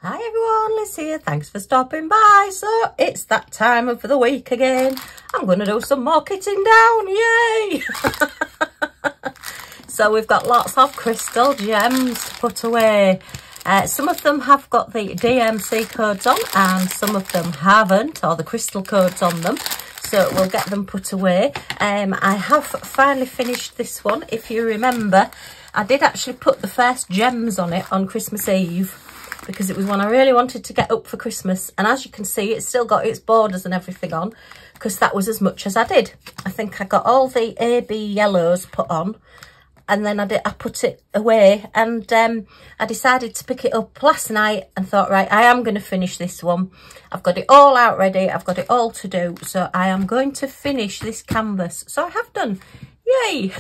Hi everyone, Liz here. Thanks for stopping by. So it's that time of the week again. I'm going to do some more kitting down. Yay! So we've got lots of crystal gems to put away. Some of them have got the DMC codes on and some of them haven't, or the crystal codes on them. So we'll get them put away. I have finally finished this one. If you remember, I did actually put the first gems on it on Christmas Eve, because it was one I really wanted to get up for Christmas. And as you can see, it's still got its borders and everything on, because that was as much as I did. I think I got all the AB yellows put on, and then I put it away, and I decided to pick it up last night and thought, right, I am going to finish this one. I've got it all out ready. I've got it all to do. So I am going to finish this canvas. So I have done. Yay!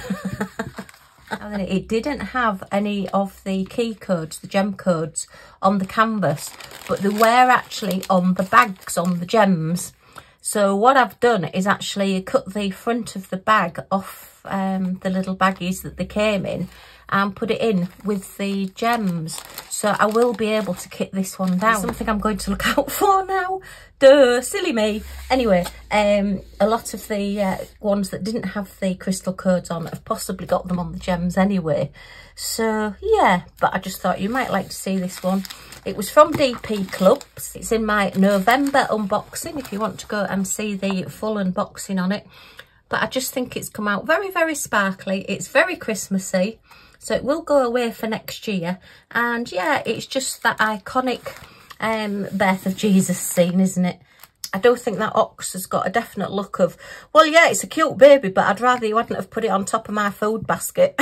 And then it didn't have any of the key codes, the gem codes on the canvas, but they were actually on the bags on the gems. So what I've done is actually cut the front of the bag off the little baggies that they came in and put it in with the gems. So I will be able to kit this one down. Something I'm going to look out for now. Duh, silly me. Anyway, a lot of the ones that didn't have the crystal codes on have possibly got them on the gems anyway. So yeah, but I just thought you might like to see this one. It was from DP Clubs. It's in my November unboxing if you want to go and see the full unboxing on it. But I just think it's come out very, very sparkly. It's very Christmassy. So it will go away for next year. And yeah, it's just that iconic birth of Jesus scene, isn't it? I do think that ox has got a definite look of, well, yeah, it's a cute baby, but I'd rather you hadn't have put it on top of my food basket.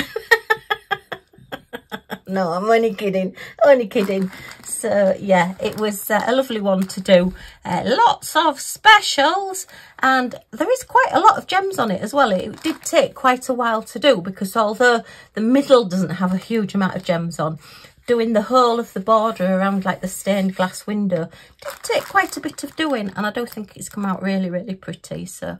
No, I'm only kidding, only kidding. So yeah, it was a lovely one to do. Lots of specials, and there is quite a lot of gems on it as well. It did take quite a while to do, because although the middle doesn't have a huge amount of gems on, doing the whole of the border around like the stained glass window did take quite a bit of doing, and I do think it's come out really, really pretty. So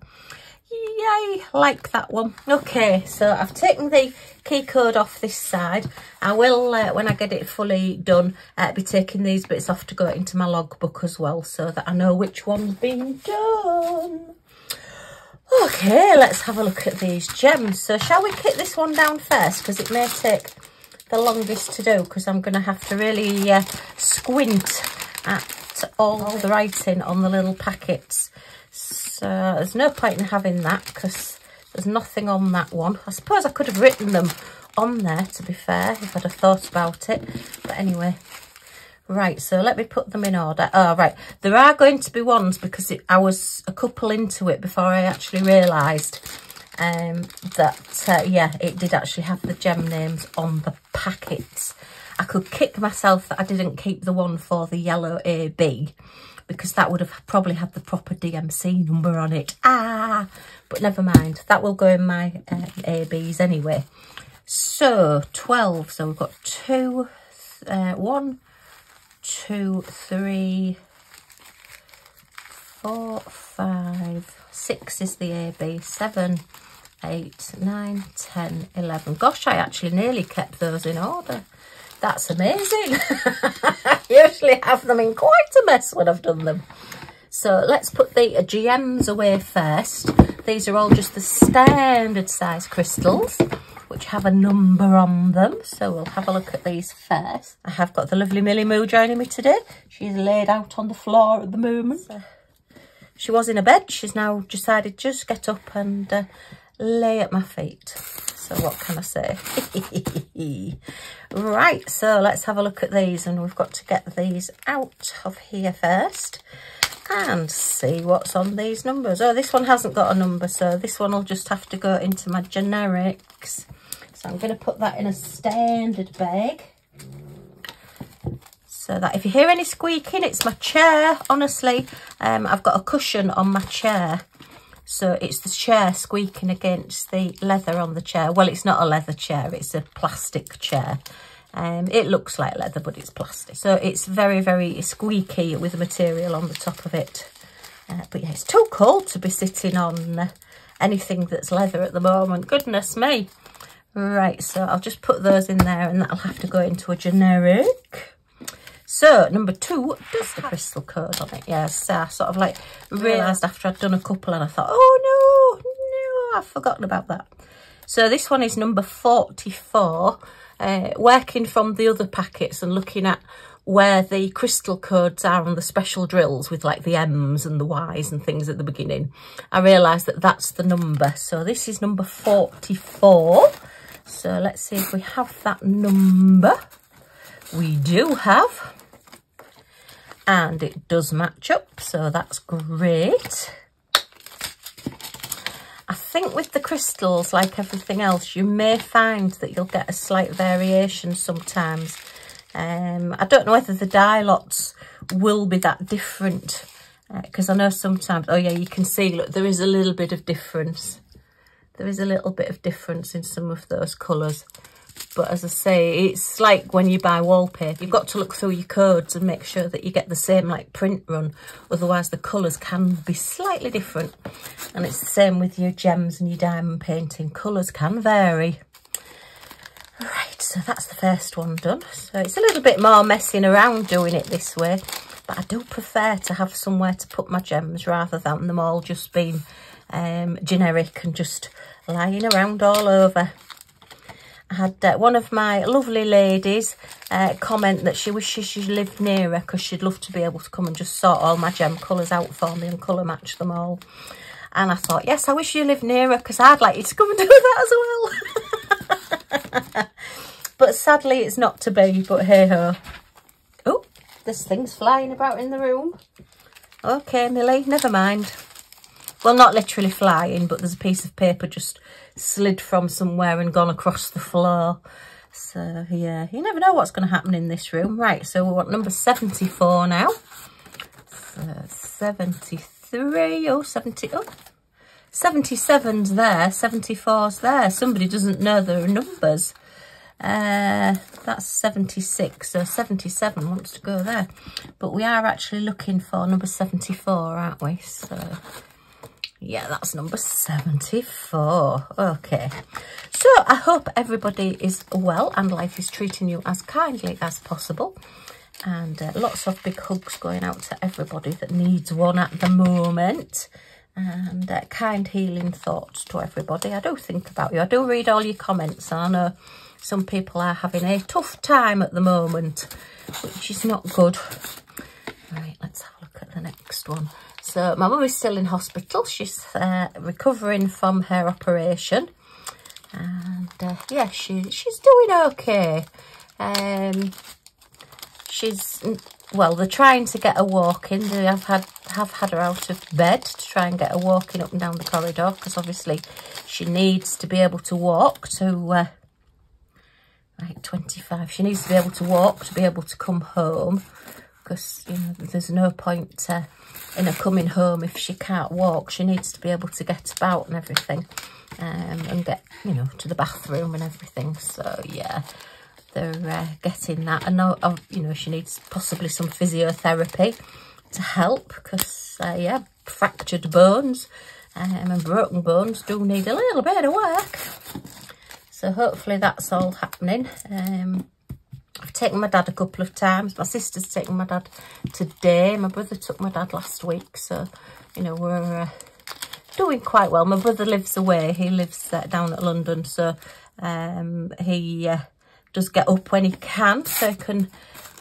yay, like that one. Okay, so I've taken the key code off this side. I will, when I get it fully done, be taking these bits off to go into my logbook as well, so that I know which one's been done. Okay, let's have a look at these gems. So shall we kit this one down first, because it may take the longest to do, because I'm going to have to really squint at all the writing on the little packets. So there's no point in having that, because there's nothing on that one. I suppose I could have written them on there, to be fair, if I'd have thought about it. But anyway, right, so let me put them in order. Oh, right, there are going to be ones, because I was a couple into it before I actually realised that, yeah, it did actually have the gem names on the packets. I could kick myself that I didn't keep the one for the yellow AB, because that would have probably had the proper DMC number on it. But never mind. That will go in my ABs anyway. So 12. So we've got 2, 1, 2, 3, 4, 5, 6 is the AB, 7, 8, 9, 10, 11. Gosh, I actually nearly kept those in order. That's amazing. I usually have them in quite a mess when I've done them. So let's put the gems away first. These are all just the standard size crystals, which have a number on them. So we'll have a look at these first. I have got the lovely Millie Moo joining me today. She's laid out on the floor at the moment. She was in a bed. She's now decided to just get up and lay at my feet. So what can I say? Right, so let's have a look at these, and we've got to get these out of here first and see what's on these numbers. Oh, this one hasn't got a number, so this one will just have to go into my generics. So I'm going to put that in a standard bag, so that if you hear any squeaking, it's my chair. Honestly, I've got a cushion on my chair, so it's the chair squeaking against the leather on the chair. Well, it's not a leather chair, it's a plastic chair. It looks like leather, but it's plastic. So it's very, very squeaky with the material on the top of it. But yeah, it's too cold to be sitting on anything that's leather at the moment. Goodness me. Right, so I'll just put those in there, and that'll have to go into a generic. So number 2 does the crystal code on it. Yes, I sort of like realised after I'd done a couple and I thought, oh no, I've forgotten about that. So this one is number 44, working from the other packets and looking at where the crystal codes are on the special drills with like the M's and the Y's and things at the beginning. I realised that that's the number. So this is number 44. So let's see if we have that number. We do have. And it does match up, so that's great. I think with the crystals, like everything else, you may find that you'll get a slight variation sometimes. I don't know whether the dye lots will be that different, because I know sometimes, oh yeah, you can see, look, there is a little bit of difference. There is a little bit of difference in some of those colours. But as I say, it's like when you buy wallpaper, you've got to look through your codes and make sure that you get the same like print run. Otherwise the colours can be slightly different. And it's the same with your gems and your diamond painting. Colours can vary. Right, so that's the first one done. So it's a little bit more messing around doing it this way. But I do prefer to have somewhere to put my gems rather than them all just being generic and just lying around all over. I had one of my lovely ladies comment that she wishes she lived near her because she'd love to be able to come and just sort all my gem colours out for me and colour match them all. And I thought, yes, I wish you lived near her because I'd like you to come and do that as well. But sadly, it's not to be, but hey-ho. Oh, there's things flying about in the room. Okay, Millie, never mind. Well, not literally flying, but there's a piece of paper just slid from somewhere and gone across the floor. So, yeah, you never know what's going to happen in this room. Right, so we want number 74 now. So 73, oh, 70, oh. 77's there, 74's there. Somebody doesn't know their numbers. That's 76, so 77 wants to go there. But we are actually looking for number 74, aren't we? So... yeah, that's number 74. Okay. So I hope everybody is well and life is treating you as kindly as possible. And lots of big hugs going out to everybody that needs one at the moment. And kind healing thoughts to everybody. I do think about you. I do read all your comments. And I know some people are having a tough time at the moment, which is not good. Right, let's have a look at the next one. So my mum is still in hospital. She's recovering from her operation, and yeah, she's doing okay. Well, they're trying to get her walking. They have had her out of bed to try and get her walking up and down the corridor because obviously she needs to be able to walk to right 25. She needs to be able to walk to be able to come home. Because, you know, there's no point in her coming home if she can't walk. She needs to be able to get about and everything, and get, you know, to the bathroom and everything. So, yeah, they're getting that. I know, you know, she needs possibly some physiotherapy to help because, yeah, fractured bones and broken bones do need a little bit of work. So, hopefully that's all happening. I've taken my dad a couple of times. My sister's taken my dad today. My brother took my dad last week. So, you know, we're doing quite well. My brother lives away. He lives down at London. So, he does get up when he can. So he can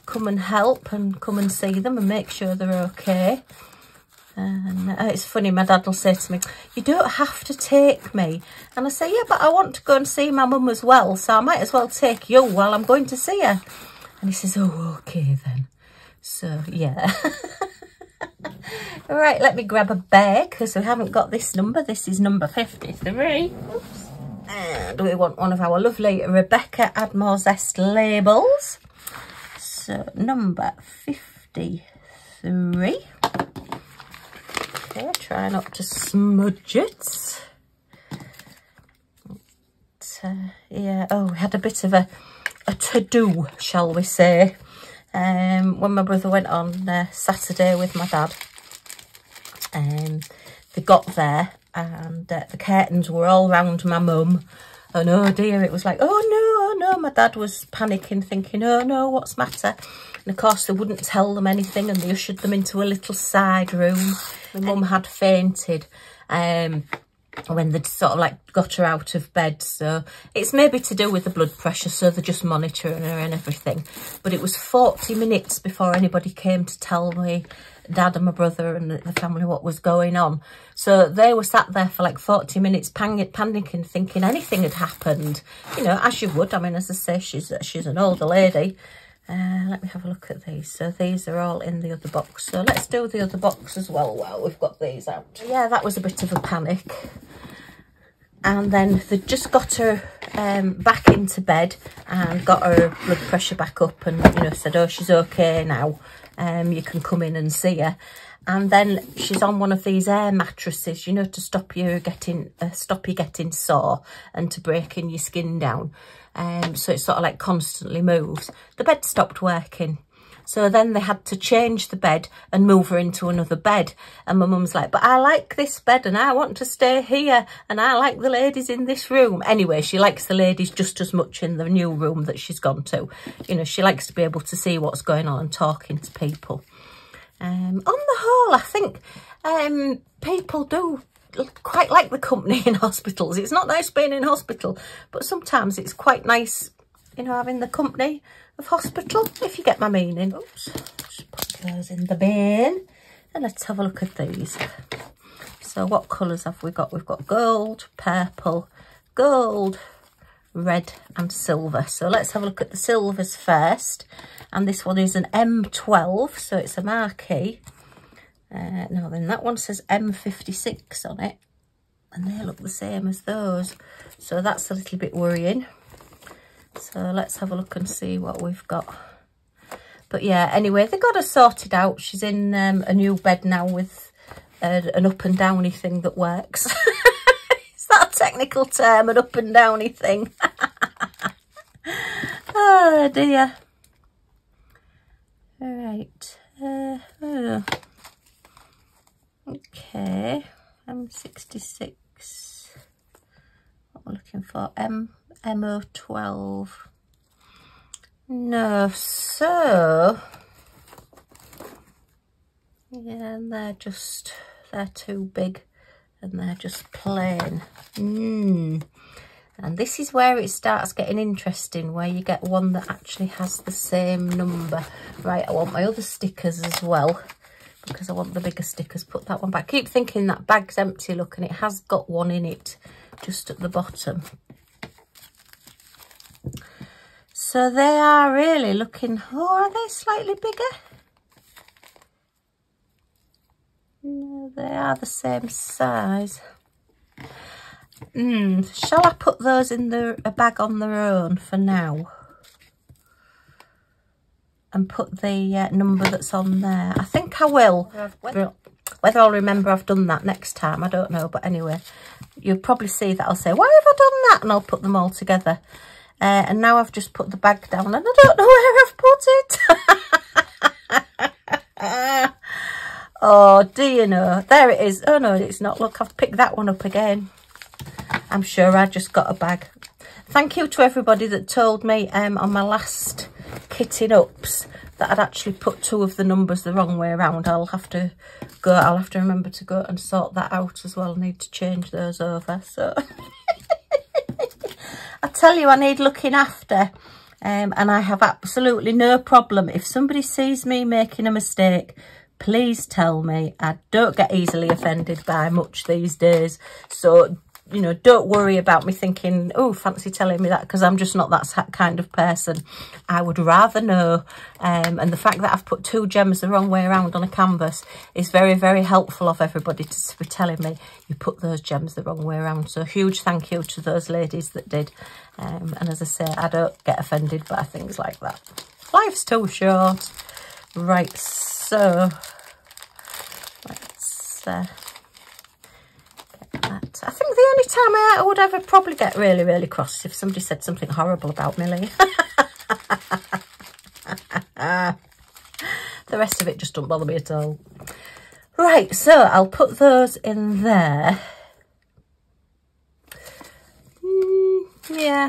come and help and come and see them and make sure they're okay. And it's funny, my dad will say to me, you don't have to take me. And I say, yeah, but I want to go and see my mum as well. So I might as well take you while I'm going to see her. And he says, oh, okay then. So, yeah. All right, let me grab a bag because we haven't got this number. This is number 53. Oops. And we want one of our lovely Rebecca Admore Zest labels. So, number 53. Okay, try not to smudge it. But, yeah, oh, we had a bit of a to-do, shall we say, when my brother went on Saturday with my dad. They got there and the curtains were all round my mum And oh dear, it was like, oh no, my dad was panicking, thinking, oh no, what's the matter? And of course they wouldn't tell them anything, and they ushered them into a little side room. My mum had fainted when they'd sort of like got her out of bed, so it's maybe to do with the blood pressure, so they're just monitoring her and everything. But it was 40 minutes before anybody came to tell me, Dad and my brother and the family, what was going on. So they were sat there for like 40 minutes panicking, thinking anything had happened, you know, as you would. I mean, as I say, she's an older lady. Let me have a look at these. So these are all in the other box, so let's do the other box as well while we've got these out. Yeah, that was a bit of a panic. And then they just got her back into bed and got her blood pressure back up, and, you know, said, oh, she's okay now. You can come in and see her. And then she's on one of these air mattresses, you know, to stop you getting sore and to breaking your skin down. So it sort of like constantly moves. The bed stopped working. So then they had to change the bed and move her into another bed. And my mum's like, but I like this bed and I want to stay here and I like the ladies in this room. Anyway, she likes the ladies just as much in the new room that she's gone to. You know, she likes to be able to see what's going on and talking to people. On the whole, I think people do quite like the company in hospitals. It's not nice being in hospital, but sometimes it's quite nice, you know, having the company of hospital, if you get my meaning. Oops, just put those in the bin. And let's have a look at these. So what colours have we got? We've got gold, purple, gold, red and silver. So let's have a look at the silvers first. And this one is an M12, so it's a marquee. Now then, that one says M56 on it. And they look the same as those. So that's a little bit worrying. So let's have a look and see what we've got. But yeah, anyway, they got her sorted out. She's in a new bed now with an up and downy thing that works. Is that a technical term, an up and downy thing? Oh dear. All right. Okay. M66. What we're looking for? MO12. No, so yeah, and they're too big and they're just plain. And this is where it starts getting interesting, where you get one that actually has the same number. Right, I want my other stickers as well, because I want the bigger stickers. Put that one back. Keep thinking that bag's empty, look, and it has got one in it just at the bottom. So they are really looking, oh, are they slightly bigger? No, they are the same size. Shall I put those in a bag on their own for now? And put the number that's on there? I think I will. Whether I'll remember I've done that next time, I don't know. But anyway, you'll probably see that I'll say, why have I done that? And I'll put them all together. And now I've just put the bag down and I don't know where I've put it. Oh, do you know? There it is. Oh no, it's not. Look, I've picked that one up again. I'm sure I just got a bag. Thank you to everybody that told me on my last kitting ups that I'd actually put 2 of the numbers the wrong way around. I'll have to remember to go and sort that out as well. I need to change those over. So I tell you, I need looking after, and I have absolutely no problem. If somebody sees me making a mistake, please tell me. I don't get easily offended by much these days. So, you know, don't worry about me thinking, oh, fancy telling me that, because I'm just not that kind of person. I would rather know. And the fact that I've put 2 gems the wrong way around on a canvas is very, very helpful of everybody to be telling me you put those gems the wrong way around. So huge thank you to those ladies that did. And as I say, I don't get offended by things like that. Life's too short. Right, so let's get that. I think the only time I would ever probably get really, really cross is if somebody said something horrible about Millie. The rest of it just don't bother me at all. Right, so I'll put those in there.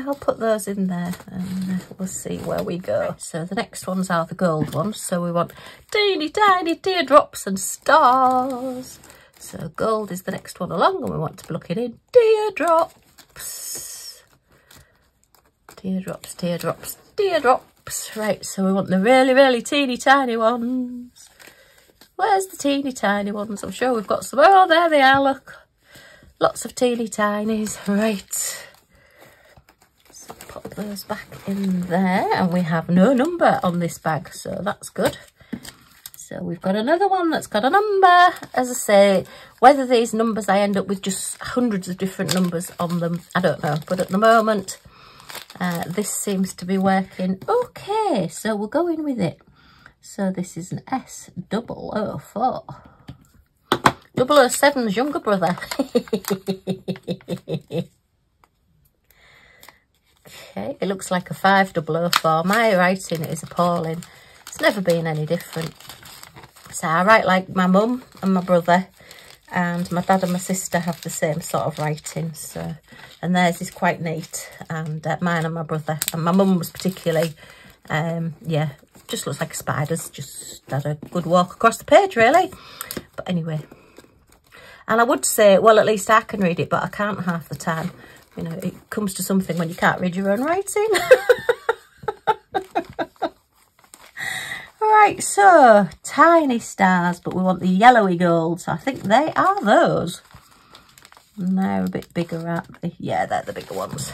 yeah, I'll put those in there and we'll see where we go. So the next ones are the gold ones. So we want teeny tiny teardrops and stars. So gold is the next one along, and we want to be looking in teardrops. Teardrops, teardrops, teardrops. Right, so we want the really, really teeny tiny ones. Where's the teeny tiny ones? I'm sure we've got some. Oh, there they are, look. Lots of teeny tinies. Right. So pop those back in there, and we have no number on this bag, so that's good. So we've got another one that's got a number. As I say, whether these numbers I end up with just hundreds of different numbers on them, I don't know. But at the moment, this seems to be working okay. So we'll go in with it. So this is an S004. 007's younger brother. Okay, it looks like a 5004. My writing is appalling. It's never been any different. So I write like my mum and my brother, and my dad and my sister have the same sort of writing. So, and theirs is quite neat, and mine and my brother, and my mum was particularly, yeah, just looks like a spider's just had a good walk across the page, really. But anyway, and I would say, well, at least I can read it, but I can't half the time. You know, it comes to something when you can't read your own writing. Right, so tiny stars, but we want the yellowy gold. So I think they are those. And they're a bit bigger, aren't they? Yeah, they're the bigger ones.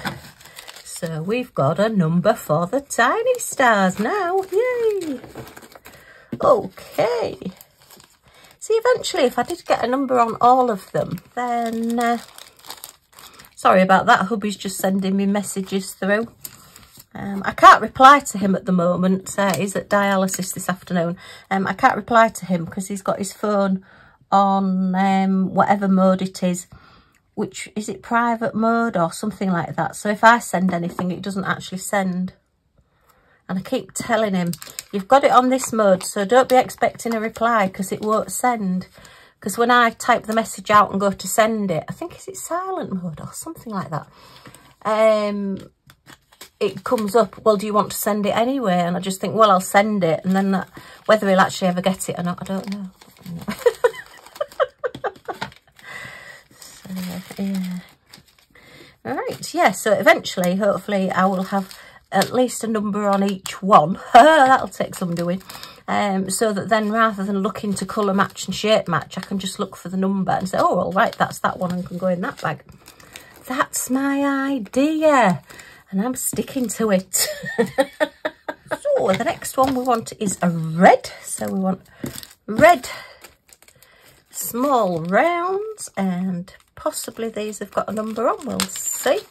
So we've got a number for the tiny stars now. Yay! Okay. See, eventually, if I did get a number on all of them, then... sorry about that. Hubby's just sending me messages through. I can't reply to him at the moment. He's at dialysis this afternoon. I can't reply to him because he's got his phone on whatever mode it is. Which, is it private mode or something like that? So if I send anything, it doesn't actually send. And I keep telling him, you've got it on this mode, so don't be expecting a reply because it won't send. Because when I type the message out and go to send it, I think is it silent mode or something like that. It comes up, well, do you want to send it anyway? And I just think, well, I'll send it. And then that, whether he'll actually ever get it or not, I don't know. So, yeah. Right, yeah, so eventually, hopefully, I will have at least a number on each one. That'll take some doing. So that then, rather than looking to colour match and shape match, I can just look for the number and say, oh, well, right, that's that one and can go in that bag. That's my idea. And I'm sticking to it. So the next one we want is a red. So we want red, small rounds, and possibly these have got a number on, we'll see.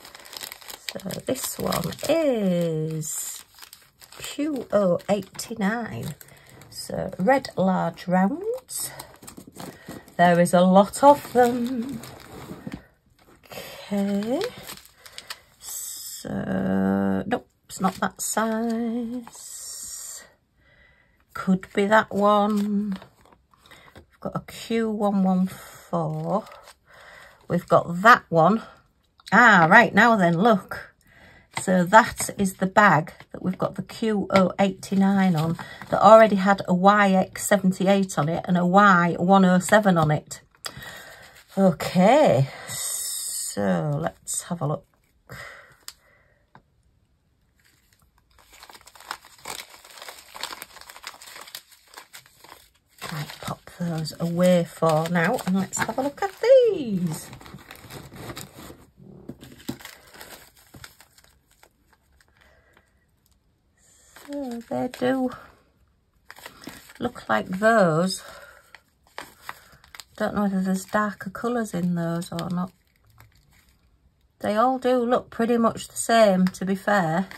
So this one is QO89. So red large rounds. There is a lot of them. Okay. Nope, it's not that size. Could be that one. We've got a Q114. We've got that one. Ah, right, now then, look. So that is the bag that we've got the QO89 on that already had a YX78 on it and a Y107 on it. Okay, so let's have a look. Right, pop those away for now and let's have a look at these. So they do look like those. Don't know whether there's darker colours in those or not. They all do look pretty much the same, to be fair.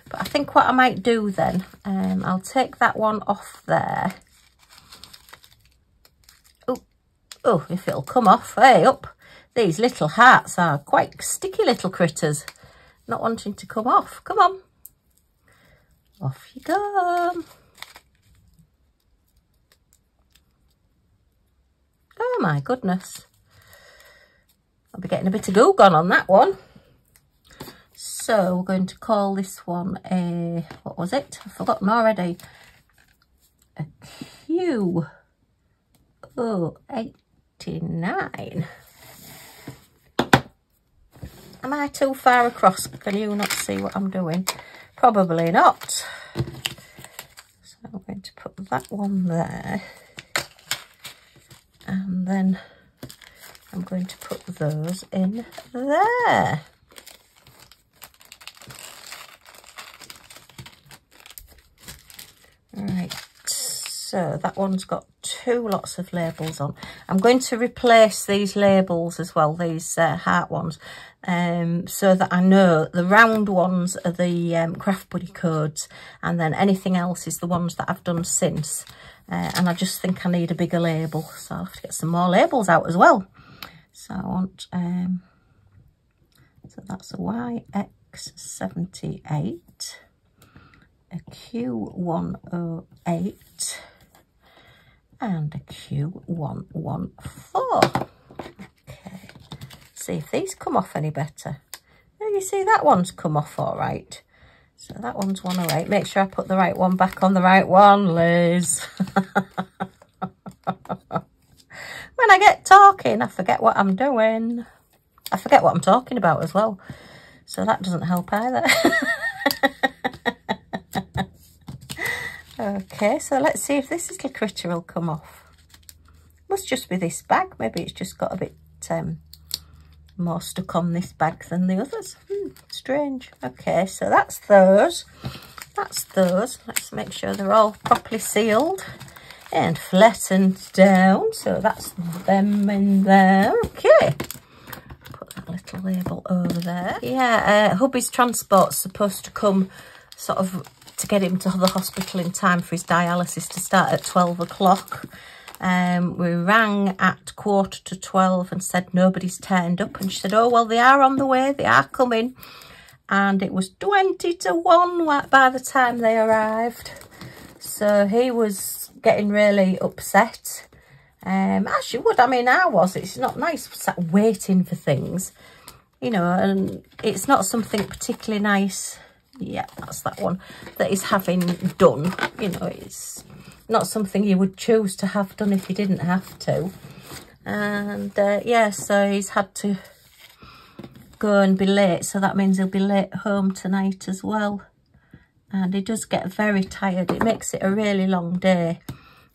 But I think what I might do then, I'll take that one off there. Oh, if it'll come off. Hey, up. These little hearts are quite sticky little critters. Not wanting to come off. Come on. Off you go. Oh my goodness. I'll be getting a bit of goo gone on that one. So we're going to call this one a, what was it? I've forgotten already. A Q89. Am I too far across? Can you not see what I'm doing? Probably not. So I'm going to put that one there. And then I'm going to put those in there. Right, so that one's got 2 lots of labels on. I'm going to replace these labels as well, these heart ones, so that I know the round ones are the Craft Buddy codes, and then anything else is the ones that I've done since. And I just think I need a bigger label, so I'll have to get some more labels out as well. So I want, so that's a YX78. A Q108 and a Q114. Okay, see if these come off any better. Oh, you see that one's come off all right. So that one's 108. Make sure I put the right one back on the right one, Liz. When I get talking, I forget what I'm doing. I forget what I'm talking about as well. So that doesn't help either. Okay, so let's see if this little critter will come off. Must just be this bag. Maybe it's just got a bit more stuck on this bag than the others. Strange. Okay, so that's those. That's those. Let's make sure they're all properly sealed and flattened down. So that's them in there. Okay. Put that little label over there. Yeah, hubby's transport's supposed to come sort of to get him to the hospital in time for his dialysis to start at 12 o'clock. We rang at 11:45 and said nobody's turned up, and she said, oh well, they are on the way, they are coming. And it was 20 to 1 by the time they arrived, so he was getting really upset, as you would. I mean, I was. It's not nice sat waiting for things, you know, and it's not something particularly nice. Yeah, that's that one that is having done. You know, it's not something you would choose to have done if you didn't have to. And yeah, so he's had to go and be late, so that means he'll be late home tonight as well. And he does get very tired. It makes it a really long day.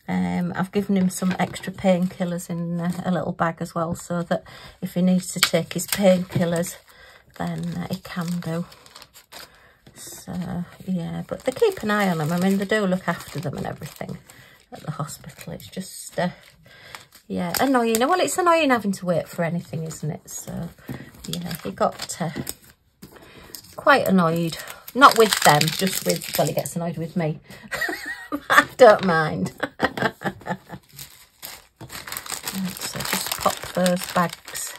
I've given him some extra painkillers in a little bag as well, so that if he needs to take his painkillers, then he can do. So yeah, but they keep an eye on them. I mean, they do look after them and everything at the hospital. It's just yeah, annoying. Well, it's annoying having to wait for anything, isn't it? So yeah, he got quite annoyed. Not with them, just with, well, he gets annoyed with me. I don't mind. So just pop those bags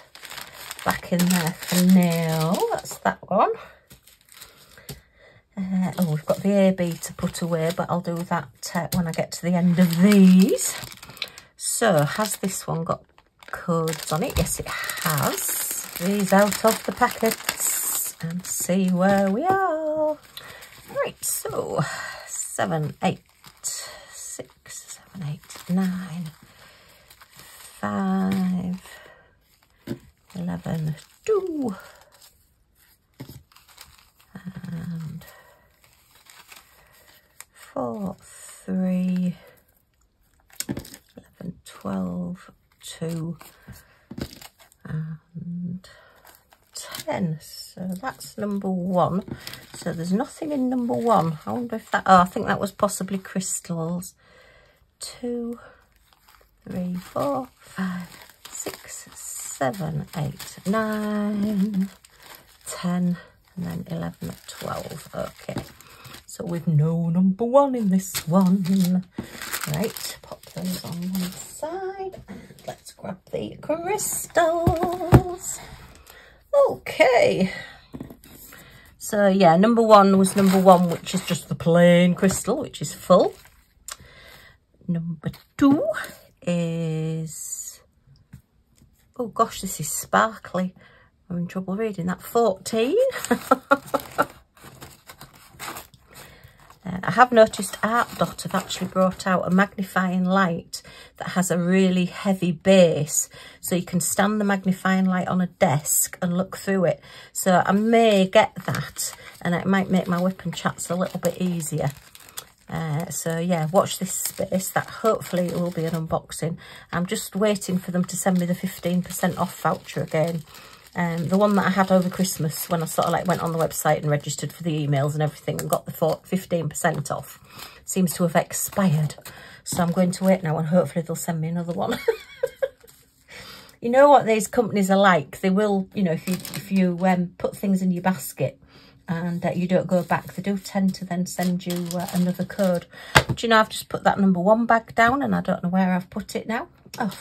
back in there for now. That's that one. Oh, we've got the AB to put away, but I'll do that when I get to the end of these. So, has this one got codes on it? Yes, it has. These out of the packets and see where we are. Right, so 7, 8, 6, 7, 8, 9, 5, 11, 2, and 4, 3, 11, 12, 2, and 10. So that's number 1. So there's nothing in number 1. I wonder if that, oh, I think that was possibly crystals. 2, 3, 4, 5, 6, 7, 8, 9, 10, and then 11, 12. Okay. So we've no number 1 in this one. Right, pop those on one side and let's grab the crystals. Okay. So yeah, number 1 was number 1, which is just the plain crystal, which is full. Number 2 is, oh gosh, this is sparkly. having trouble reading that. 14. I have noticed Art Dot have actually brought out a magnifying light that has a really heavy base, so you can stand the magnifying light on a desk and look through it. So I may get that, and it might make my WIP and chats a little bit easier. So yeah, watch this space. That hopefully it will be an unboxing. I'm just waiting for them to send me the 15% off voucher again. The one that I had over Christmas, when I sort of like went on the website and registered for the emails and everything and got the 15% off, seems to have expired. So I'm going to wait now, and hopefully they'll send me another one. You know what these companies are like? They will, you know, if you put things in your basket and you don't go back, they do tend to then send you another code. Do you know, I've just put that #1 bag down and I don't know where I've put it now. Oh,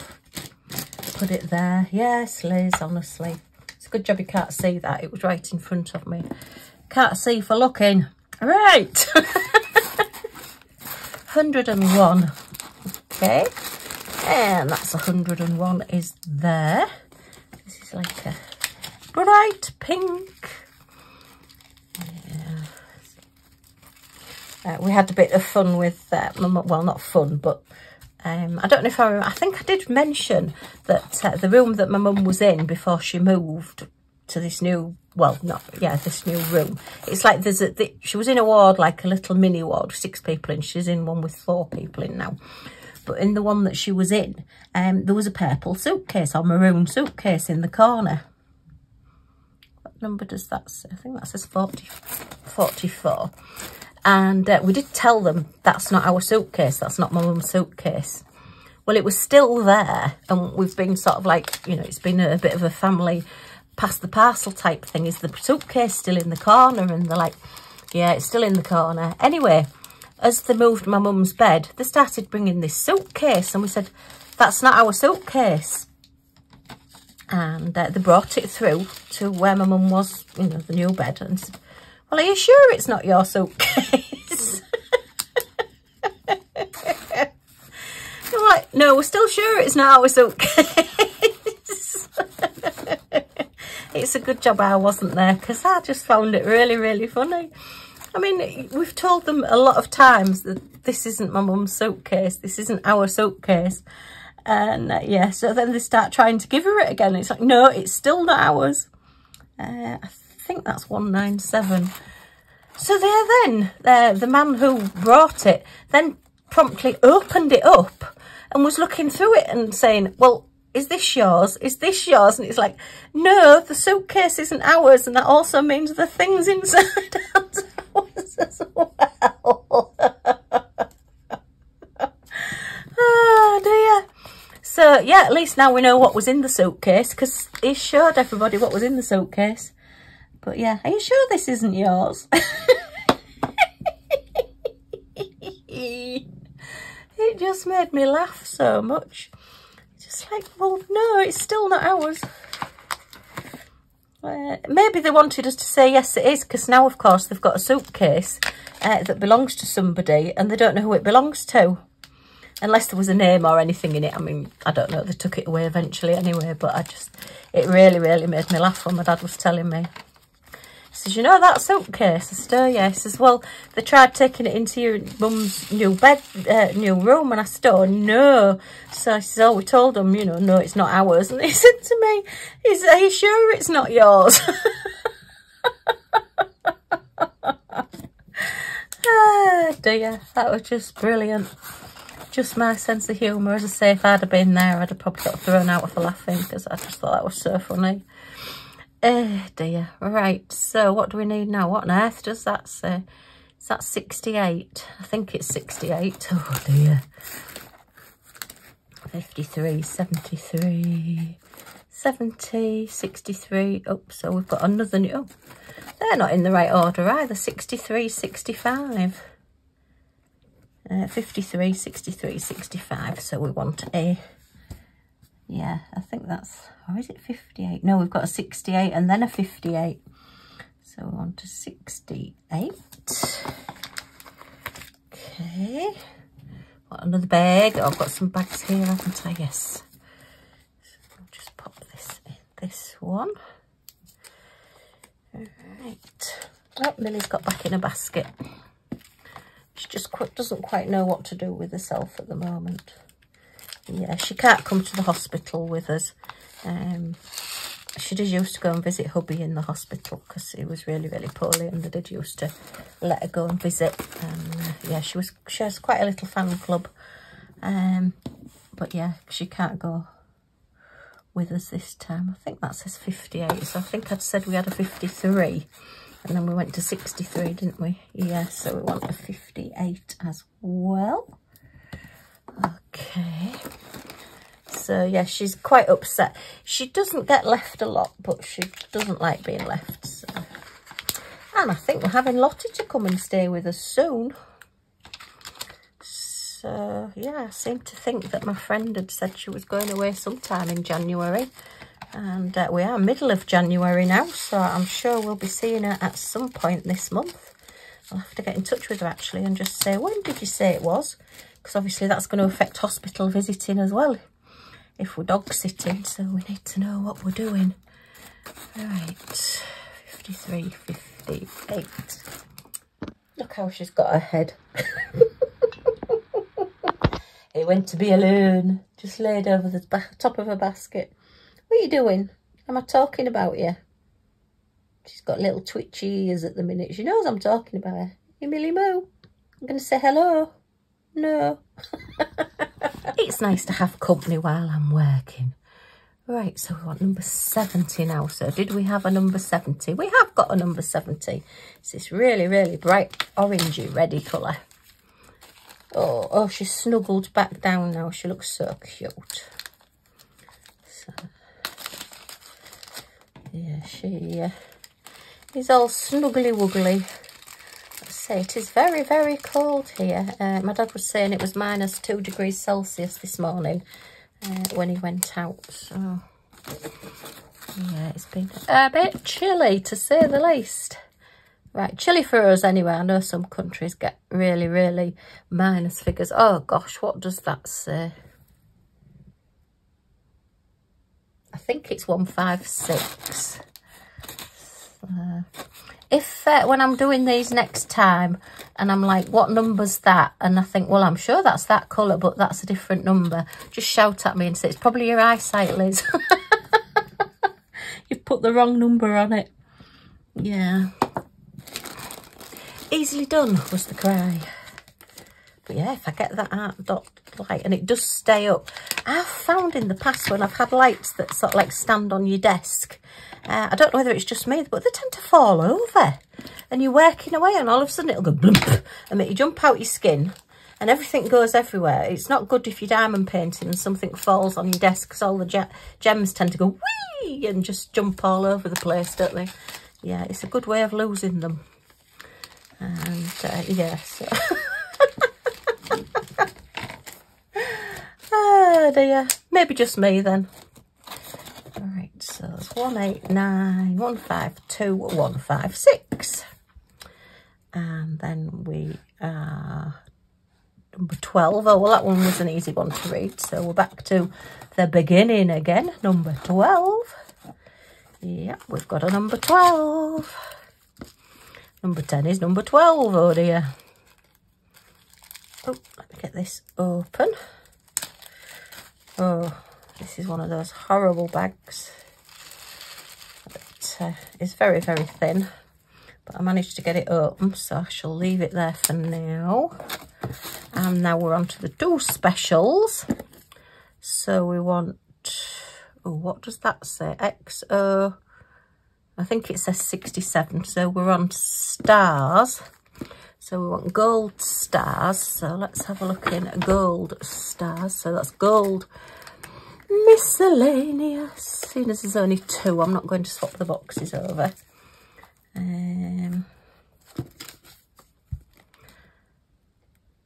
put it there. Yes, Liz, honestly. It's a good job you can't see that. It was right in front of me. Can't see for looking. Right. 101. Okay. And that's 101 is there. This is like a bright pink. Yeah. We had a bit of fun with well, not fun, but I don't know if I think I did mention that the room that my mum was in before she moved to this new, this new room. It's like she was in a ward, like a little mini ward, 6 people in. She's in one with 4 people in now. But in the one that she was in, there was a purple suitcase or maroon suitcase in the corner. What number does that say? I think that says 44. And we did tell them that's not our suitcase, that's not my mum's suitcase. Well, it was still there, and we've been sort of like, you know, it's been a bit of a family pass the parcel type thing. Is the suitcase still in the corner? And they're like, yeah, it's still in the corner. Anyway, as they moved my mum's bed, they started bringing this suitcase, and we said, that's not our suitcase. And they brought it through to where my mum was, you know, the new bed, and said, well, are you sure it's not your suitcase? I'm like, no, we're still sure it's not our suitcase. It's a good job I wasn't there, because I just found it really, really funny. I mean, we've told them a lot of times that this isn't my mum's suitcase, this isn't our suitcase. And yeah, so then they start trying to give her it again. It's like, no, it's still not ours. I think that's 197. So there then, the man who brought it then promptly opened it up and was looking through it and saying, well, is this yours? Is this yours? And it's like, no, the suitcase isn't ours, and that also means the things inside aren't ours as well. Oh dear. So yeah, at least now we know what was in the suitcase, because he showed everybody what was in the suitcase. But yeah, are you sure this isn't yours? It just made me laugh so much. Just like, well, no, it's still not ours. Maybe they wanted us to say yes it is, because now of course they've got a suitcase that belongs to somebody and they don't know who it belongs to. Unless there was a name or anything in it. I mean, I don't know, they took it away eventually anyway, but it really, really made me laugh when my dad was telling me. He says, you know that suitcase? I said, oh yeah. He says, well, they tried taking it into your mum's new bed, new room. And I said, oh no. So he says, oh, we told them, you know, no, it's not ours. And he said to me, are you sure it's not yours? Ah, dear, that was just brilliant. Just my sense of humour. As I say, if I'd have been there, I'd have probably got thrown out for laughing, because I just thought that was so funny. Dear. Right, so what do we need now? What on earth does that say? Is that 68? I think it's 68. Oh dear. 53, 73, 70, 63. Oh, so we've got another new... Oh, they're not in the right order either. 63, 65. 53, 63, 65. So we want a... Yeah, I think that's... Or is it 58? No, we've got a 68 and then a 58. So we want a 68. Okay. Got another bag. Oh, I've got some bags here, haven't I? Yes. So I'll just pop this in this one. Right. Oh, Lily's got back in a basket. She just doesn't quite know what to do with herself at the moment. Yeah, she can't come to the hospital with us. She did used to go and visit hubby in the hospital because he was really, really poorly, and they did used to let her go and visit. Yeah, she has quite a little fan club. But yeah, she can't go with us this time. I think that says 58, so I think I'd said we had a 53. And then we went to 63, didn't we? Yeah, so we want a 58 as well. Okay. So, yeah, she's quite upset. She doesn't get left a lot, but she doesn't like being left. So. And I think we're having Lottie to come and stay with us soon. So, yeah, I seem to think that my friend had said she was going away sometime in January. And we are middle of January now, so I'm sure we'll be seeing her at some point this month. I'll have to get in touch with her actually and just say, when did you say it was? Because obviously that's going to affect hospital visiting as well, if we're dog sitting, so we need to know what we're doing. Right, 53, 58. Look how she's got her head. It went to be alone, just laid over the top of her basket. What are you doing? Am I talking about you? She's got little twitchy ears at the minute. She knows I'm talking about her. Hey, Millie Moo, I'm going to say hello. No. It's nice to have company while I'm working. Right, so we want number 70 now. So did we have a number 70? We have got a number 70. It's this really, really bright orangey reddy colour. Oh, she's snuggled back down now. She looks so cute. So, yeah, she is all snuggly wuggly. Let's say it is very, very cold here. My dad was saying it was -2 degrees Celsius this morning when he went out. So, yeah, it's been a bit chilly to say the least. Right, chilly for us anyway. I know some countries get really, really minus figures. Oh gosh, what does that say? I think it's 156. If when I'm doing these next time and I'm like, what number's that? And I think, well, I'm sure that's that colour, but that's a different number. Just shout at me and say, it's probably your eyesight, Liz. You've put the wrong number on it. Yeah. Easily done was the cry. But yeah, if I get that art dot light and it does stay up. I've found in the past when I've had lights that sort of like stand on your desk, I don't know whether it's just me, but they tend to fall over. And you're working away and all of a sudden it'll go blump and make you jump out your skin and everything goes everywhere. It's not good if you're diamond painting and something falls on your desk because all the gems tend to go whee and just jump all over the place, don't they? Yeah, it's a good way of losing them. And yeah, so... Oh dear, maybe just me then. Alright, so it's 189, 152, 156. And then we are number 12. Oh, well, that one was an easy one to read. So we're back to the beginning again, number 12. Yeah, we've got a number 12. Number 10 is number 12, oh dear. Oh, let me get this open. Oh, this is one of those horrible bags. It is very, very thin. But I managed to get it open, so I shall leave it there for now. And now we're on to the 2 specials. So we want... Oh, what does that say? XO... I think it says 67, so we're on stars. So we want gold stars. So let's have a look in gold stars. So that's gold miscellaneous. Seeing as there's only 2, I'm not going to swap the boxes over. I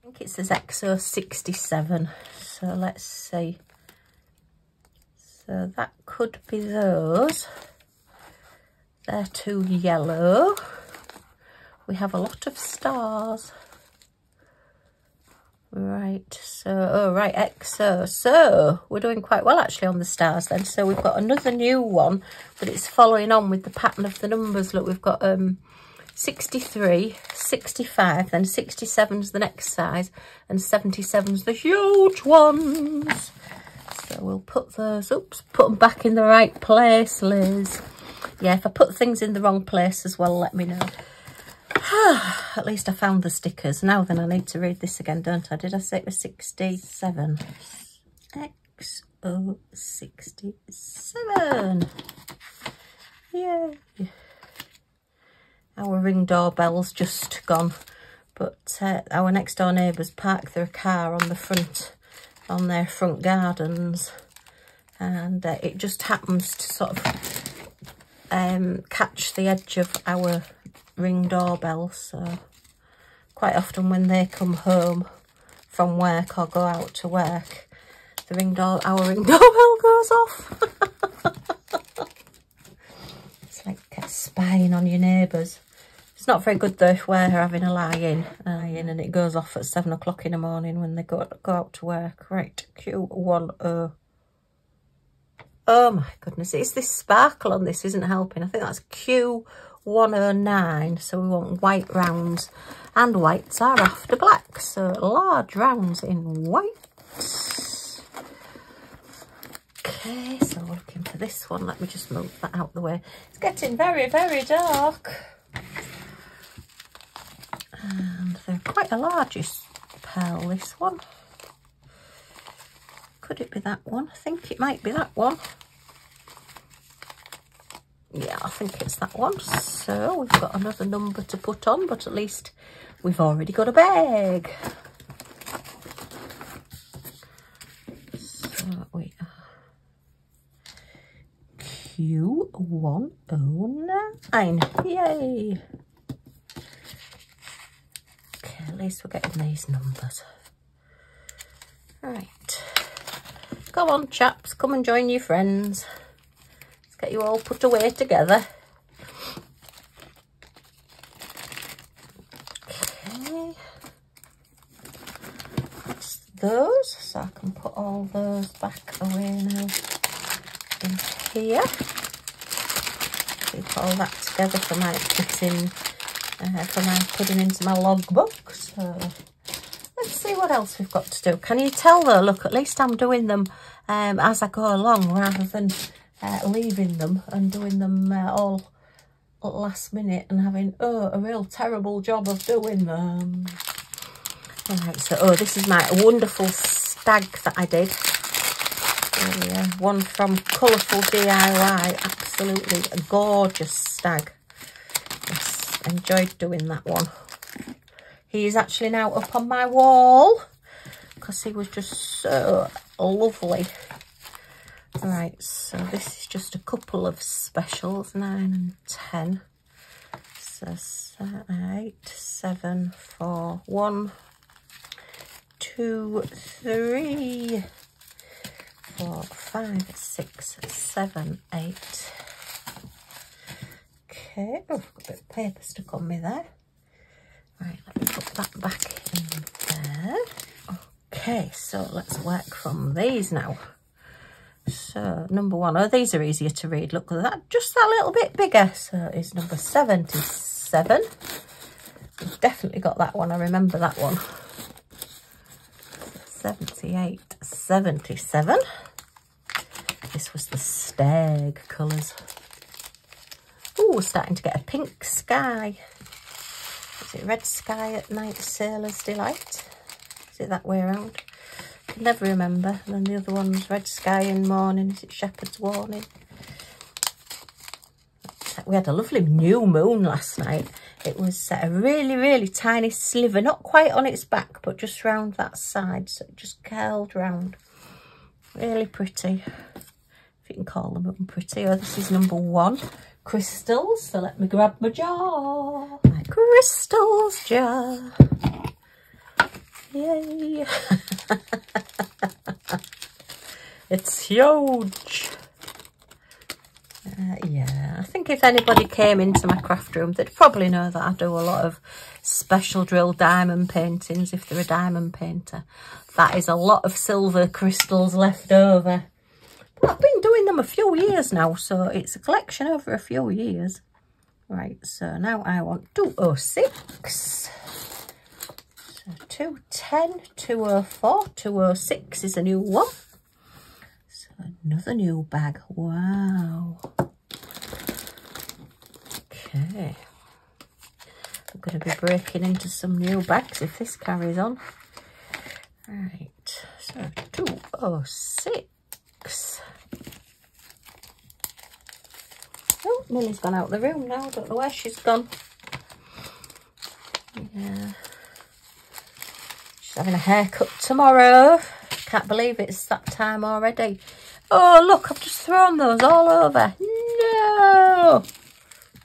think it says XO 67. So let's see. So that could be those. They're 2 yellow. We have a lot of stars. Right, so, oh, right, XO. So, we're doing quite well, actually, on the stars, then. So, we've got another new one, but it's following on with the pattern of the numbers. Look, we've got 63, 65, then 67's the next size, and 77's the huge ones. So, we'll put those, oops, put them back in the right place, Liz. Yeah, if I put things in the wrong place as well, let me know. At least I found the stickers. Now then, I need to read this again, don't I? Did I say it was 67? XO 67. Yay. Our ring doorbell's just gone. But our next door neighbours parked their car on the front, on their front gardens. And it just happens to sort of catch the edge of our ring doorbell, so quite often when they come home from work or go out to work, our ring doorbell goes off. It's like spying on your neighbours. It's not very good though if we're having a lie-in and it goes off at 7 o'clock in the morning when they go out to work. Right, Q10. Oh my goodness, it's this sparkle on this isn't helping. I think that's Q109, so we want white rounds, and whites are after black, so large rounds in white. Okay, so we're looking for this one. Let me just move that out the way. It's getting very, very dark. And they're quite a largish pearl, this one. Could it be that one? I think it might be that one. Yeah, I think it's that one. So we've got another number to put on, but at least we've already got a bag. So we are Q109. Yay! Okay, at least we're getting these numbers. Right. Come on, chaps, come and join your friends. Let's get you all put away together. Okay. That's those, so I can put all those back away now in here. Keep all that together for my putting, putting into my logbook. So let's see what else we've got to do. Can you tell though? Look, at least I'm doing them as I go along rather than leaving them and doing them all at last minute and having a real terrible job of doing them. Right, so this is my wonderful stag that I did. One from Colourful DIY, absolutely a gorgeous stag. Yes, enjoyed doing that one. He is actually now up on my wall because he was just so lovely. Right, so this is just a couple of specials, 9 and 10. So 8, 7, 4, 1, 2, 3, 4, 5, 6, 7, 8. Okay, oh, I've got a bit of paper stuck on me there. Right, let me put that back in there. Okay, so let's work from these now. So, number 1, these are easier to read. Look at that, just that little bit bigger. So, it's number 77. We've definitely got that one, I remember that one. 78, 77. This was the stag colours. Oh, we're starting to get a pink sky. Is it red sky at night, sailor's delight? Is it that way around? I can never remember. And then the other one's red sky in morning. Is it shepherd's warning? We had a lovely new moon last night. It was a really, really tiny sliver, not quite on its back, but just round that side. So it just curled round. Really pretty. If you can call the moon pretty. Oh, this is number 1. Crystals. So let me grab my jar. My crystals jar. Yay. It's huge. Yeah, I think if anybody came into my craft room, they'd probably know that I do a lot of special drill diamond paintings if they're a diamond painter. That is a lot of silver crystals left over. But I've been doing them a few years now, so it's a collection over a few years. Right, so now I want 206. So 210, 204, 206 is a new one. So another new bag. Wow. Okay. I'm going to be breaking into some new bags if this carries on. Right, so 206. Oh, Millie's gone out of the room now. Don't know where she's gone. Yeah. She's having a haircut tomorrow. Can't believe it's that time already. Oh, look, I've just thrown those all over. No!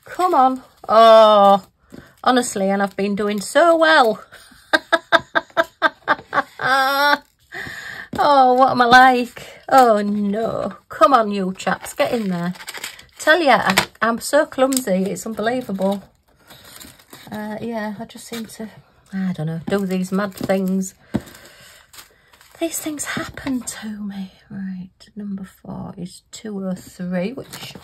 Come on. Oh, honestly, and I've been doing so well. Oh, what am I like? Oh, no. Come on, you chaps, get in there. Tell ya, I'm so clumsy, it's unbelievable. Yeah, I just seem to, I don't know, do these mad things. These things happen to me. Right, number 4 is 203, which,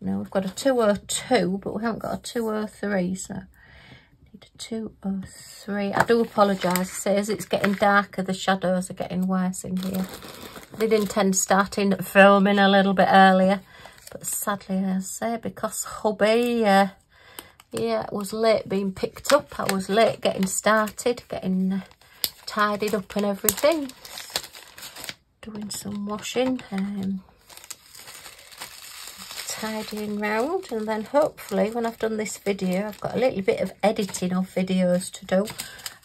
no, we've got a 202, but we haven't got a 203, so need a 203. I do apologise, I say as it's getting darker, the shadows are getting worse in here. I did intend starting filming a little bit earlier, but sadly, I say, because hubby, yeah, was late being picked up. I was late getting started, getting tidied up and everything. Doing some washing, tidying round, and then hopefully when I've done this video, I've got a little bit of editing of videos to do,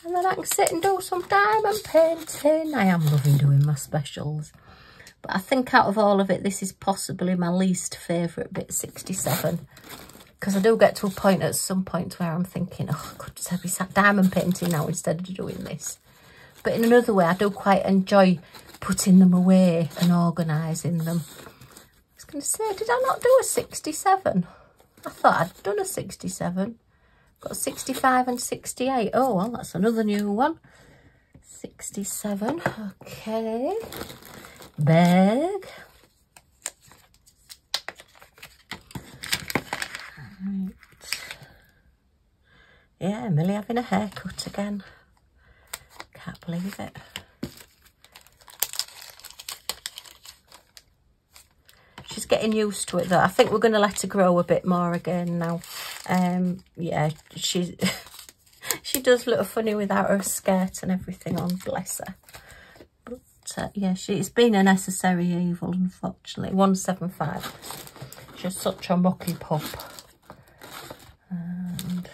and then I can sit and do some diamond painting. I am loving doing my specials. But I think out of all of it, this is possibly my least favourite bit, 67. Because I do get to a point at some point where I'm thinking, oh, I could just be sat diamond painting now instead of doing this. But in another way, I do quite enjoy putting them away and organising them. I was going to say, did I not do a 67? I thought I'd done a 67. Got 65 and 68. Oh, well, that's another new one. 67, okay. Bag. Right. Yeah, Millie having a haircut again. Can't believe it. She's getting used to it though. I think we're going to let her grow a bit more again now. Yeah, she does look funny without her skirt and everything on, bless her. Yeah, it's been a necessary evil, unfortunately. 175. She's such a mucky pup. And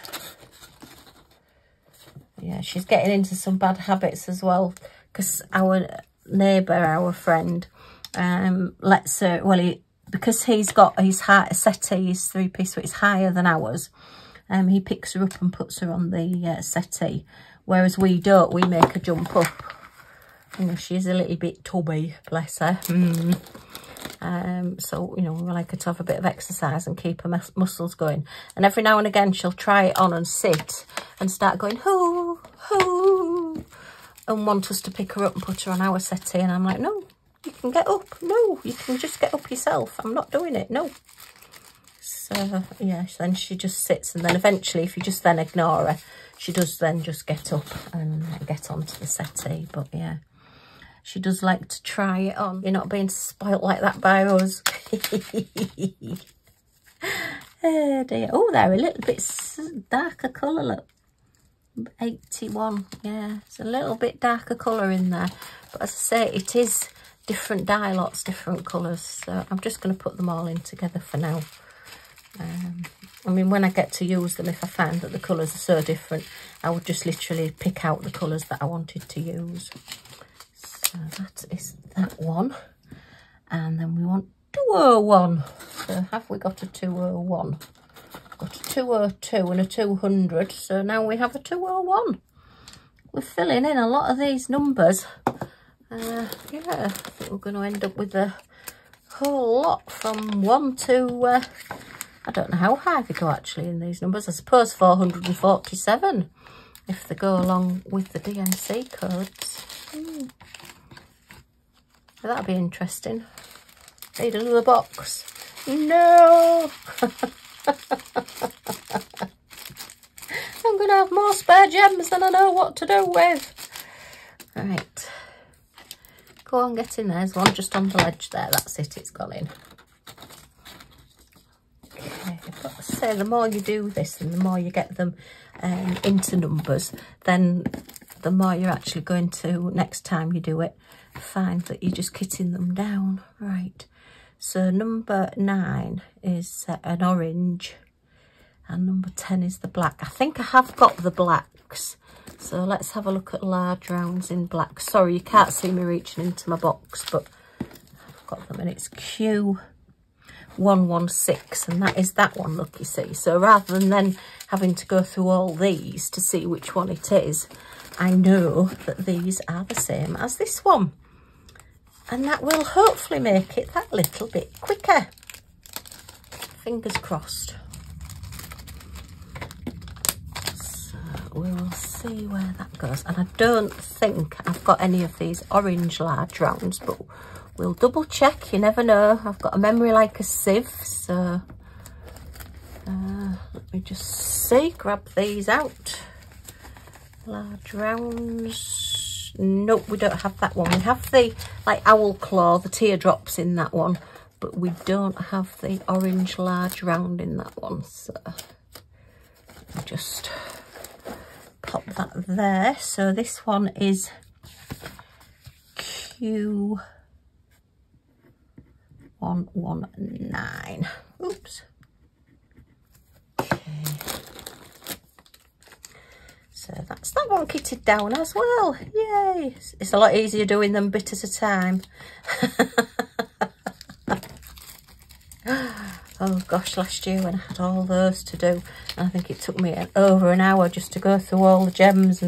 yeah, she's getting into some bad habits as well, because our neighbour, our friend, lets her, well, because he's got his settee, his 3-piece, so it's higher than ours. He picks her up and puts her on the settee, whereas we don't. We make her jump up. You know, she's a little bit tubby, bless her. So, you know, we like her to have a bit of exercise and keep her muscles going. And every now and again, she'll try it on and sit and start going, hoo, hoo, and want us to pick her up and put her on our settee. And I'm like, no, you can get up. No, you can just get up yourself. I'm not doing it. No. So, yeah, then she just sits. And then eventually, if you just then ignore her, she does then just get up and get onto the settee. But, yeah. She does like to try it on. You're not being spoilt like that by us. Oh dear. Oh, they're a little bit darker colour, look. 81, yeah. It's a little bit darker colour in there. But as I say, it is different dye lots, different colours. So I'm just going to put them all in together for now. I mean, when I get to use them, if I find that the colours are so different, I would just literally pick out the colours that I wanted to use. So that is that one. And then we want 201. So have we got a 201? Got a 202 and a 200. So now we have a 201. We're filling in a lot of these numbers. Yeah, I think we're going to end up with a whole lot from 1 to... I don't know how high we go actually in these numbers. I suppose 447. if they go along with the DMC codes. That'll be interesting. Need another box. No! I'm going to have more spare gems than I know what to do with. Right. Go on, get in. There's one just on the ledge there. That's it, it's gone in. Okay, but say the more you do this and the more you get them into numbers, then the more you're actually going to, next time you do it, find that you're just kitting them down. Right. So number 9 is an orange and number 10 is the black. I think I have got the blacks. So let's have a look at large rounds in black. Sorry, you can't see me reaching into my box, but I've got them and it's Q116 and that is that one, look, you see. So rather than then having to go through all these to see which one it is, I know that these are the same as this one. And that will hopefully make it that little bit quicker. Fingers crossed. So we'll see where that goes. And I don't think I've got any of these orange large rounds, but we'll double check. You never know. I've got a memory like a sieve. So let me just see. Grab these out. Large rounds. Nope, we don't have that one. We have the like owl claw, the teardrops in that one, but we don't have the orange large round in that one. So I'll just pop that there. So this one is Q119. Oops. Okay. So that's that one kitted down as well. Yay! It's a lot easier doing them bit at a time. Oh gosh, last year when I had all those to do, I think it took me over an hour just to go through all the gems,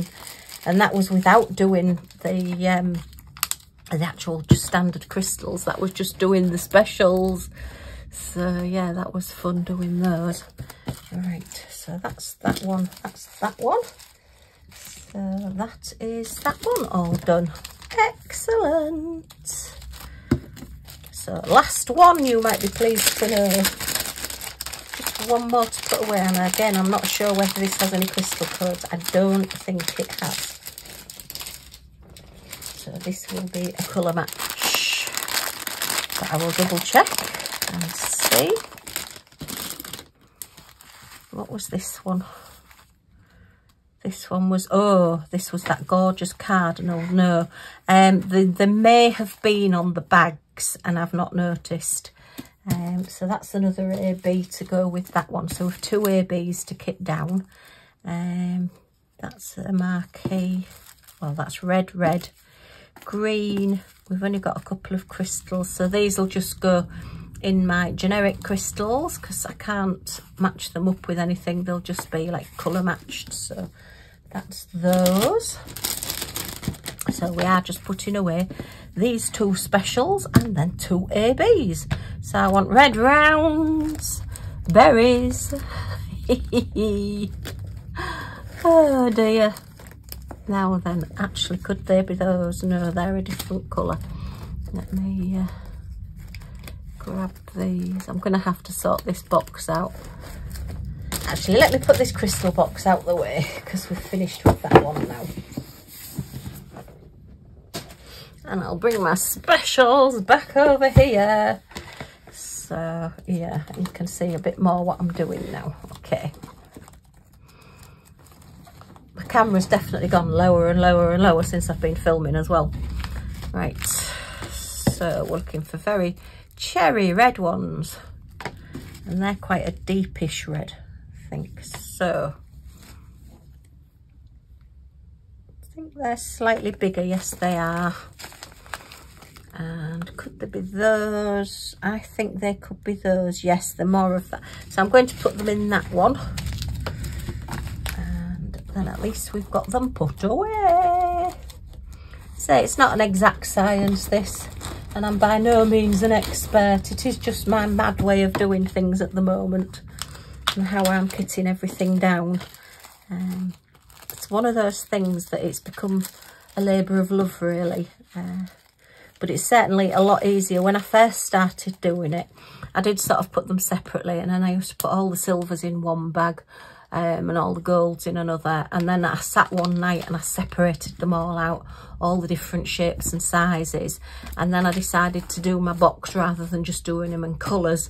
and that was without doing the actual just standard crystals. That was just doing the specials. So yeah, that was fun doing those. All right, so that's that one. That's that one. So that is that one all done. Excellent. So last one, you might be pleased to know. Just one more to put away, and again, I'm not sure whether this has any crystal codes. I don't think it has. So this will be a colour match. But I will double check and see. What was this one? This one was, oh, this was that gorgeous cardinal. No, they may have been on the bags and I've not noticed. So that's another AB to go with that one. So with 2 ABs to kit down. That's a marquee. Well, that's red, green. We've only got a couple of crystals. So these will just go in my generic crystals because I can't match them up with anything. They'll just be like colour matched. So that's those. So we are just putting away these 2 specials and then 2 ABs. So I want red rounds, berries. Oh dear. Now then, actually, could they be those? No, they're a different colour. Let me grab these. I'm going to have to sort this box out. Actually, let me put this crystal box out the way because we've finished with that one now. And I'll bring my specials back over here. So, yeah, you can see a bit more what I'm doing now. Okay. My camera's definitely gone lower and lower and lower since I've been filming as well. Right. So, we're looking for very cherry red ones. And they're quite a deepish red, I think. So, I think they're slightly bigger. Yes, they are. And could they be those? I think they could be those. Yes, they're more of that. So I'm going to put them in that one. And then at least we've got them put away. So it's not an exact science, this. And I'm by no means an expert. It is just my mad way of doing things at the moment. And how I'm kitting everything down. it's one of those things that it's become a labour of love, really. But it's certainly a lot easier. When I first started doing it, I did sort of put them separately, and then I used to put all the silvers in one bag and all the golds in another. And then I sat one night and I separated them all out, all the different shapes and sizes. And then I decided to do my box rather than just doing them in colours.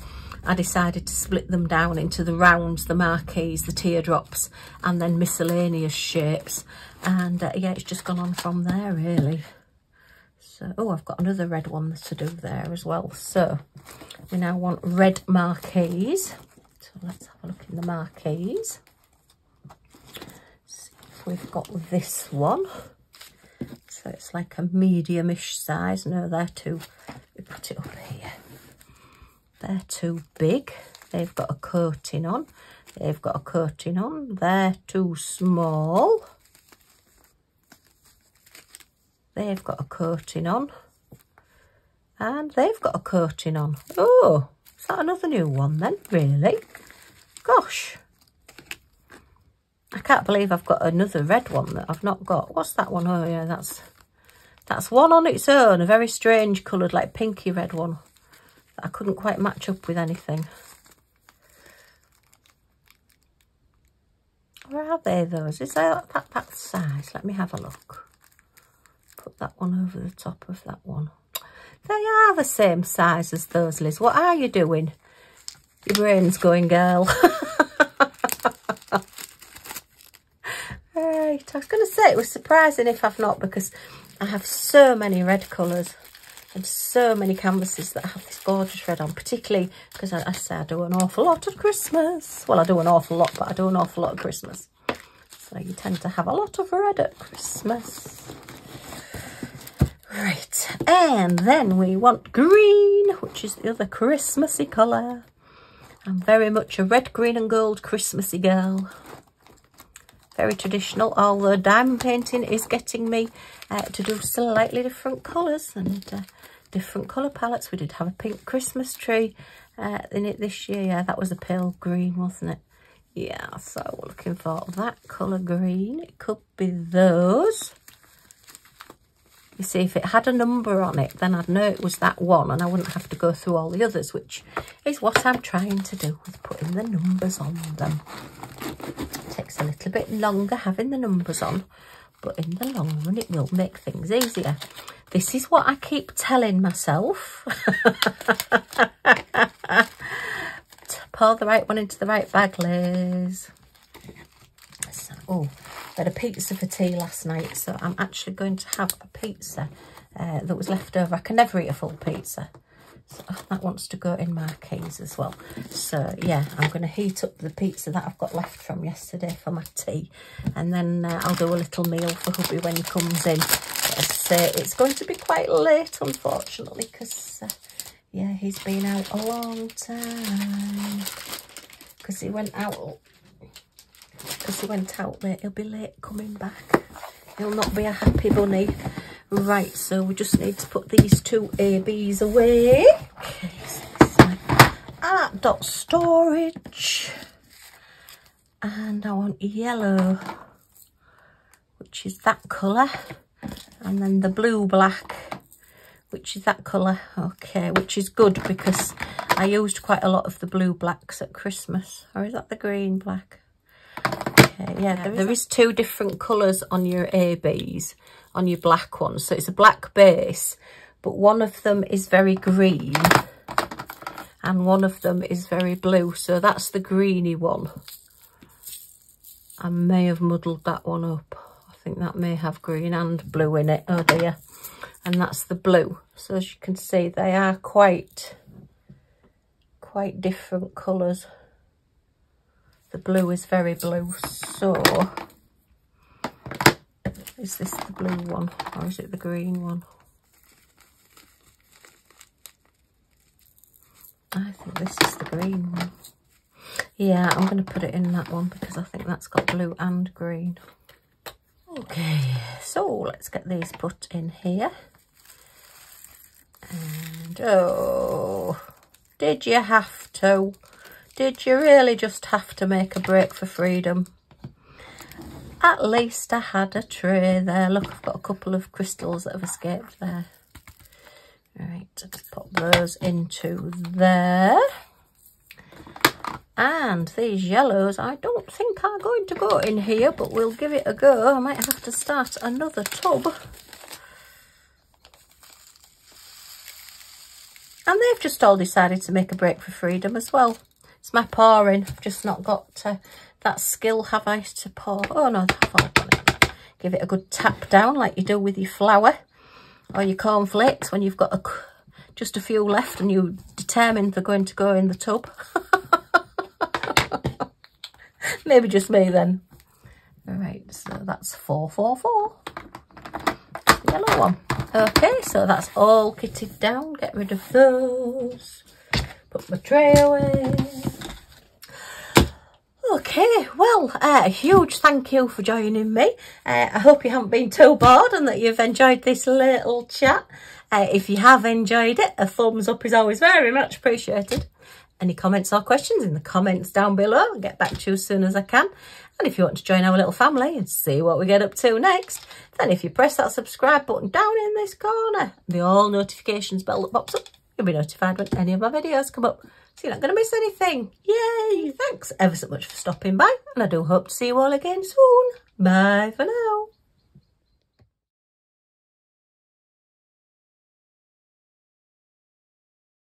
I decided to split them down into the rounds, the marquees, the teardrops, and then miscellaneous shapes. And yeah, it's just gone on from there, really. So, oh, I've got another red one to do there as well. So we now want red marquees. So let's have a look in the marquees. See if we've got this one. So it's like a medium-ish size. No, they're too, we put it up here. They're too big. They've got a coating on. They've got a coating on. They're too small. They've got a coating on. And they've got a coating on. Oh, is that another new one then? Really? Gosh. I can't believe I've got another red one that I've not got. What's that one? Oh yeah, that's one on its own. A very strange coloured, like pinky red one. I couldn't quite match up with anything. Where are they, those? Is that size? Let me have a look. Put that one over the top of that one. They are the same size as those, Liz. What are you doing? Your brain's going, girl. Right, I was going to say it was surprising if I've not, because I have so many red colours. And so many canvases that have this gorgeous red on, particularly because I say I do an awful lot of Christmas. Well, I do an awful lot, but I do an awful lot of Christmas. So you tend to have a lot of red at Christmas. Right, and then we want green, which is the other Christmassy colour. I'm very much a red, green and gold Christmassy girl. Very traditional, although diamond painting is getting me to do slightly different colours and different colour palettes. We did have a pink Christmas tree in it this year. Yeah, that was a pale green, wasn't it? Yeah, so we're looking for that colour green. It could be those. You see, if it had a number on it, then I'd know it was that one and I wouldn't have to go through all the others, which is what I'm trying to do with putting the numbers on them. It takes a little bit longer having the numbers on, but in the long run it will make things easier. This is what I keep telling myself. Pour the right one into the right bag, Liz. So, oh, I had a pizza for tea last night, so I'm actually going to have a pizza that was left over. I can never eat a full pizza. So that wants to go in marquees as well. So yeah, I'm going to heat up the pizza that I've got left from yesterday for my tea. And then I'll do a little meal for hubby when he comes in. As I say, it's going to be quite late, unfortunately, because yeah, he's been out a long time. Because he went out late. He'll be late coming back. He'll not be a happy bunny. Right, so we just need to put these two ABs away. Okay, so this is my art dot storage. And I want yellow, which is that colour. And then the blue black, which is that colour. Okay, which is good because I used quite a lot of the blue blacks at Christmas. Or is that the green black? Okay, yeah, there is two different colours on your ABs, on your black ones. So it's a black base, but one of them is very green and one of them is very blue. So that's the greeny one. I may have muddled that one up. I think that may have green and blue in it. Oh dear. And that's the blue. So as you can see, they are quite different colours. The blue is very blue, so is this the blue one or is it the green one? I think this is the green one. Yeah, I'm going to put it in that one because I think that's got blue and green. Okay, so let's get these put in here. And oh, did you have to? Did you really just have to make a break for freedom? At least I had a tray there. Look, I've got a couple of crystals that have escaped there. Right, so just pop those into there. And these yellows, I don't think are going to go in here, but we'll give it a go. I might have to start another tub. And they've just all decided to make a break for freedom as well. It's my pouring. I've just not got that skill, have I, to pour? Oh no, I've all got it. Give it a good tap down like you do with your flour or your cornflakes when you've got just a few left and you're determined they're going to go in the tub. Maybe just me then. All right, so that's 444. The yellow one. Okay, so that's all kitted down. Get rid of those. Put my tray away. Okay, well, a huge thank you for joining me. I hope you haven't been too bored and that you've enjoyed this little chat. If you have enjoyed it, a thumbs up is always very much appreciated. Any comments or questions in the comments down below. I'll get back to you as soon as I can. And if you want to join our little family and see what we get up to next, then if you press that subscribe button down in this corner, the all notifications bell that pops up, you'll be notified when any of my videos come up. So you're not going to miss anything. Yay! Thanks ever so much for stopping by. And I do hope to see you all again soon. Bye for now.